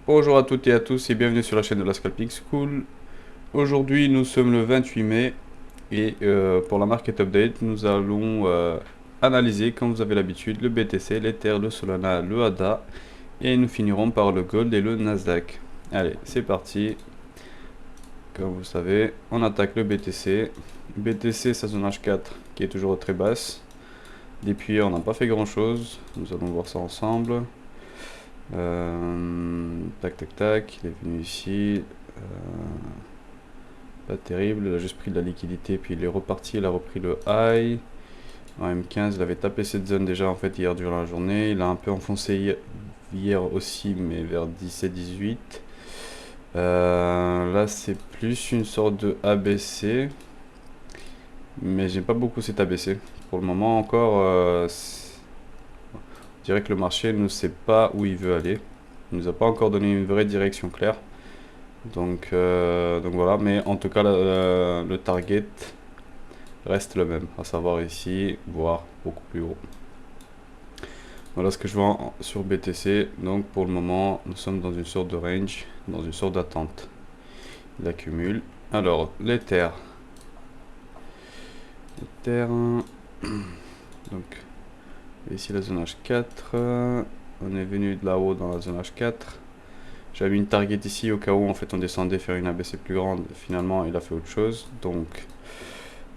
Bonjour à toutes et à tous et bienvenue sur la chaîne de la Scalping School. Aujourd'hui nous sommes le 28 mai et pour la market update nous allons analyser comme vous avez l'habitude le BTC, l'Ether, le Solana, le ADA et nous finirons par le Gold et le Nasdaq. Allez c'est parti, comme vous savez on attaque le BTC. BTC sa zone H4 qui est toujours très basse. Depuis on n'a pas fait grand chose, nous allons voir ça ensemble. Tac tac tac, il est venu ici. Pas terrible, il a juste pris de la liquidité puis il est reparti, il a repris le high. En M15, il avait tapé cette zone déjà en fait hier durant la journée. Il a un peu enfoncé hier aussi, mais vers 17-18. Là c'est plus une sorte de ABC. Mais j'aime pas beaucoup cet ABC. Pour le moment encore, je dirais que le marché ne sait pas où il veut aller. Il nous a pas encore donné une vraie direction claire. Donc voilà, mais en tout cas le target reste le même, à savoir ici, voire beaucoup plus haut. Voilà ce que je vois sur BTC. Donc pour le moment, nous sommes dans une sorte de range, dans une sorte d'attente. Il accumule. Alors, l'Ether. L'Ether. Donc, ici la zone H4. On est venu de là-haut dans la zone H4. J'avais mis une target ici au cas où en fait on descendait faire une ABC plus grande. Finalement, il a fait autre chose. Donc,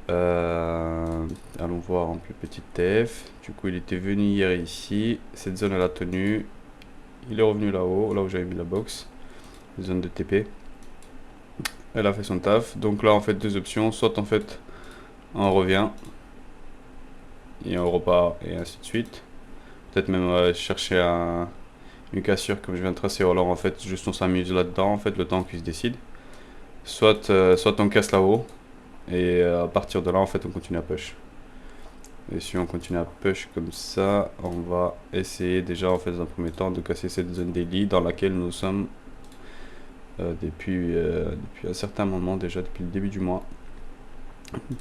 allons voir un plus petit TF. Du coup, il était venu hier ici. Cette zone, elle a tenu. Il est revenu là-haut, là où j'avais mis la box. Zone de TP. Elle a fait son taf. Donc là, en fait, deux options. Soit en fait, on revient. Et on repart, et ainsi de suite. Peut-être même chercher une cassure comme je viens de tracer. Ou alors, en fait, juste on s'amuse là-dedans, en fait, le temps qu'il se décide. Soit on casse là-haut. Et à partir de là, en fait, on continue à push. Et si on continue à push comme ça, on va essayer déjà en fait dans un premier temps de casser cette zone daily dans laquelle nous sommes depuis un certain moment déjà, depuis le début du mois.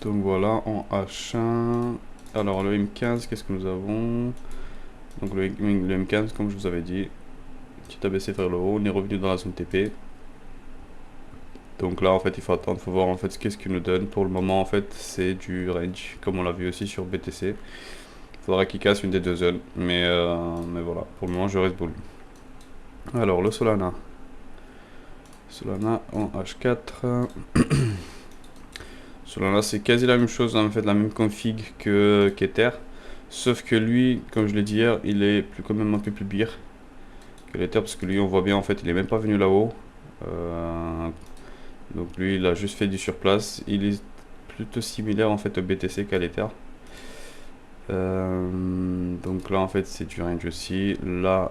Donc voilà, en H1. Alors le M15, qu'est-ce que nous avons? Donc le M15, comme je vous avais dit, petit abaissé vers le haut, on est revenu dans la zone TP. Donc là en fait il faut attendre, il faut voir en fait qu'est-ce qu'il nous donne. Pour le moment en fait c'est du range, comme on l'a vu aussi sur BTC. Faudra qu'il casse une des deux zones. Mais voilà, pour le moment je reste bull. Alors le Solana. Solana en H4. Solana c'est quasi la même chose, en fait la même config qu'Ether. Sauf que lui, comme je l'ai dit hier, il est quand même un peu plus pire que l'Ether. Parce que lui on voit bien en fait il est même pas venu là-haut. Donc lui il a juste fait du surplace. Il est plutôt similaire en fait au BTC qu'à l'Ether. Donc là en fait c'est du range aussi. Là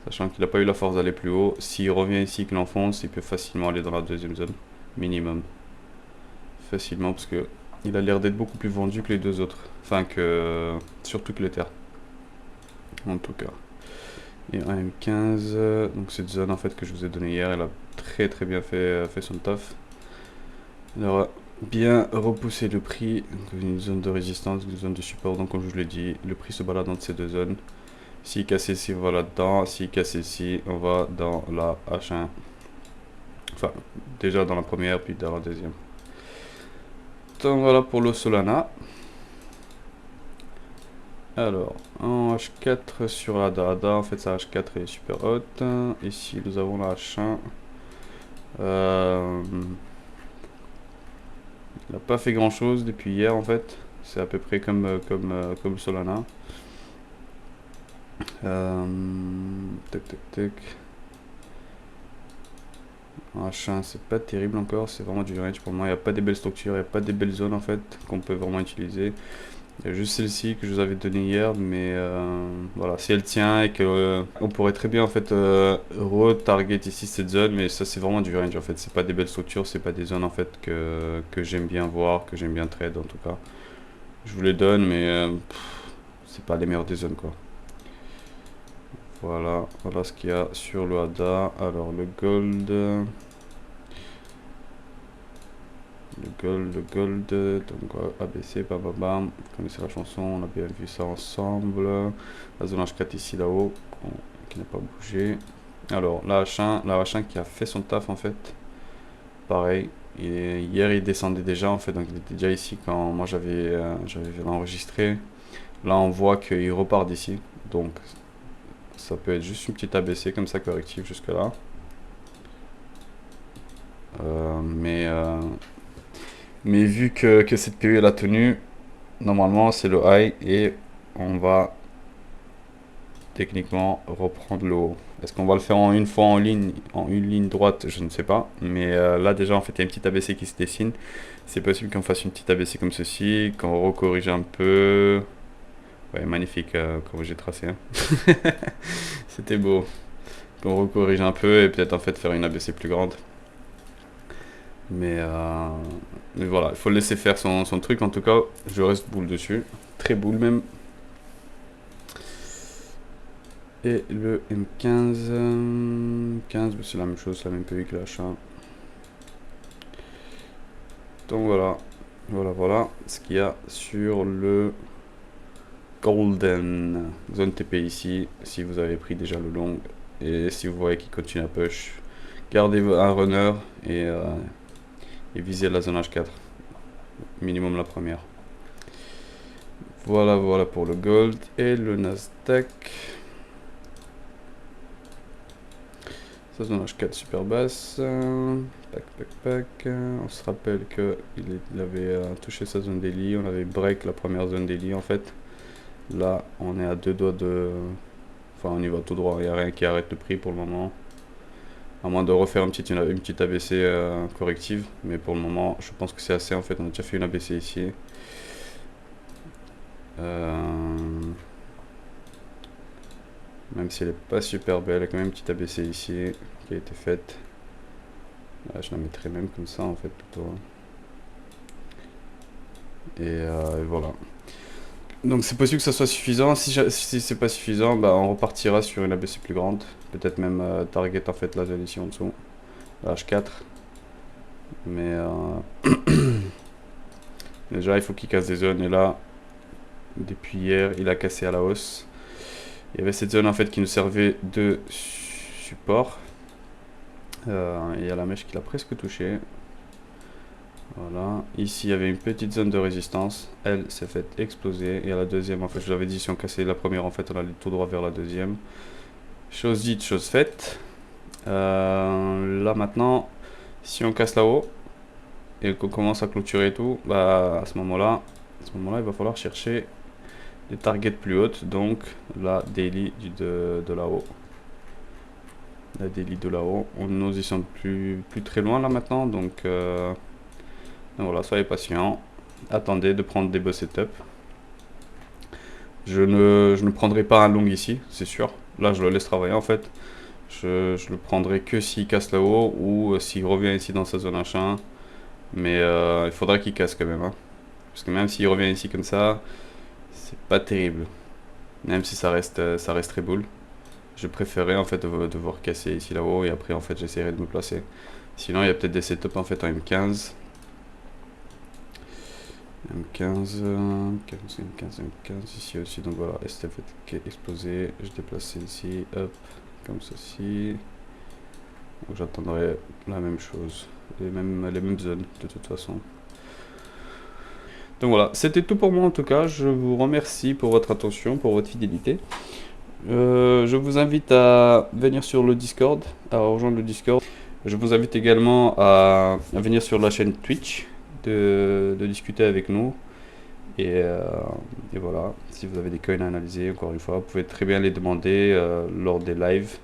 sachant qu'il n'a pas eu la force d'aller plus haut, s'il revient ici qu'il enfonce, il peut facilement aller dans la deuxième zone minimum. Facilement parce que il a l'air d'être beaucoup plus vendu que les deux autres. Enfin que surtout que l'Ether. En tout cas. Et un M15, donc cette zone en fait que je vous ai donné hier, elle a très bien fait son taf. Elle aura bien repoussé le prix, donc une zone de résistance, une zone de support, donc comme je vous l'ai dit, le prix se balade entre ces deux zones. S'il casse ici, on va là-dedans, s'il casse ici, on va dans la H1. Enfin, déjà dans la première, puis dans la deuxième. Donc voilà pour le Solana. Alors, en H4 sur la Dada, en fait sa H4 est super haute. Ici nous avons la H1. Il n'a pas fait grand chose depuis hier en fait. C'est à peu près comme Solana. Tac tac tac. En H1 c'est pas terrible encore, c'est vraiment du range pour moi. Il n'y a pas des belles structures, il n'y a pas des belles zones en fait qu'on peut vraiment utiliser. Il y a juste celle-ci que je vous avais donnée hier, mais voilà, si elle tient et que on pourrait très bien en fait retarget ici cette zone, mais ça c'est vraiment du range en fait. C'est pas des belles structures, c'est pas des zones en fait que j'aime bien voir, que j'aime bien trade en tout cas. Je vous les donne, mais c'est pas les meilleures des zones quoi. Voilà, voilà ce qu'il y a sur le ADA. Alors le gold. Le gold, donc ABC, bam bam bam. Vous connaissez la chanson, on a bien vu ça ensemble. La zone H4 ici là-haut, qui n'a pas bougé. Alors, la H1 qui a fait son taf en fait. Pareil. Hier, il descendait déjà en fait, donc il était déjà ici quand moi j'avais enregistré. Là, on voit qu'il repart d'ici. Donc, ça peut être juste une petite ABC comme ça, corrective jusque là. Mais vu que cette période a tenu, normalement c'est le high et on va techniquement reprendre le haut. Est-ce qu'on va le faire en une fois en une ligne droite? Je ne sais pas. Mais là déjà en fait il y a une petite ABC qui se dessine. C'est possible qu'on fasse une petite ABC comme ceci, qu'on recorrige un peu. Ouais, magnifique comment j'ai tracé. Hein. C'était beau. Qu'on recorrige un peu et peut-être en fait faire une ABC plus grande. Mais voilà, il faut le laisser faire son truc. En tout cas, je reste boule dessus. Très boule même. Et le M15, 15, c'est la même chose, c'est la même PV que l'achat. Donc voilà ce qu'il y a sur le Golden. Zone TP ici, si vous avez pris déjà le long. Et si vous voyez qu'il continue à push, gardez un runner et visez la zone H4. Minimum la première. Voilà pour le Gold et le Nasdaq. Zone H4 super basse. On se rappelle qu'il avait touché sa zone daily. On avait break la première zone daily en fait. Là, on est à 2 doigts de... Enfin, on y va tout droit. Il n'y a rien qui arrête le prix pour le moment. À moins de refaire une petite ABC corrective. Mais pour le moment, je pense que c'est assez en fait. On a déjà fait une ABC ici. Même si elle n'est pas super belle, il y a quand même une petite ABC ici qui a été faite. Je la mettrai même comme ça en fait plutôt. Et voilà. Donc c'est possible que ça soit suffisant. Si c'est pas suffisant, bah, on repartira sur une ABC plus grande. Peut-être même target en fait la zone ici en dessous. La H4. Mais déjà il faut qu'il casse des zones. Et là, depuis hier, il a cassé à la hausse. Il y avait cette zone en fait qui nous servait de support. Il y a la mèche qui l'a presque touché. Voilà. Ici il y avait une petite zone de résistance. Elle s'est faite exploser. Et à la deuxième, en fait, je vous avais dit, si on cassait la première, en fait, on allait tout droit vers la deuxième. Chose dite, chose faite. Là maintenant, si on casse là-haut et qu'on commence à clôturer et tout, bah à ce moment-là, il va falloir chercher des targets plus hautes, donc la daily de là-haut. La daily de là-haut. Nous y sommes plus très loin là maintenant, donc voilà, soyez patient. Attendez de prendre des beaux setups. Je ne prendrai pas un long ici, c'est sûr. Là, je le laisse travailler en fait. Je le prendrai que s'il casse là-haut ou s'il revient ici dans sa zone H1. Mais il faudra qu'il casse quand même. Hein. Parce que même s'il revient ici comme ça, c'est pas terrible. Même si ça reste très boule. Je préférerais en fait devoir casser ici là-haut et après en fait j'essaierai de me placer. Sinon il y a peut-être des setups en fait en M15. M15 ici aussi, donc voilà, STF qui est explosé, je déplace ici, hop, comme ceci. Donc j'attendrai la même chose, les mêmes zones de toute façon. Donc voilà, c'était tout pour moi en tout cas, je vous remercie pour votre attention, pour votre fidélité. Je vous invite à venir sur le Discord, à rejoindre le Discord. Je vous invite également à venir sur la chaîne Twitch, de discuter avec nous. Et voilà, si vous avez des coins à analyser, encore une fois, vous pouvez très bien les demander lors des lives.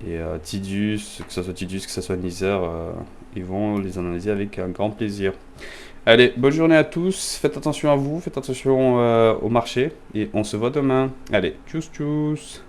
Et Tidus, que ce soit Tidus, que ce soit Nizer, ils vont les analyser avec un grand plaisir. Allez, bonne journée à tous, faites attention à vous, faites attention au marché, et on se voit demain. Allez, tchuss tchuss.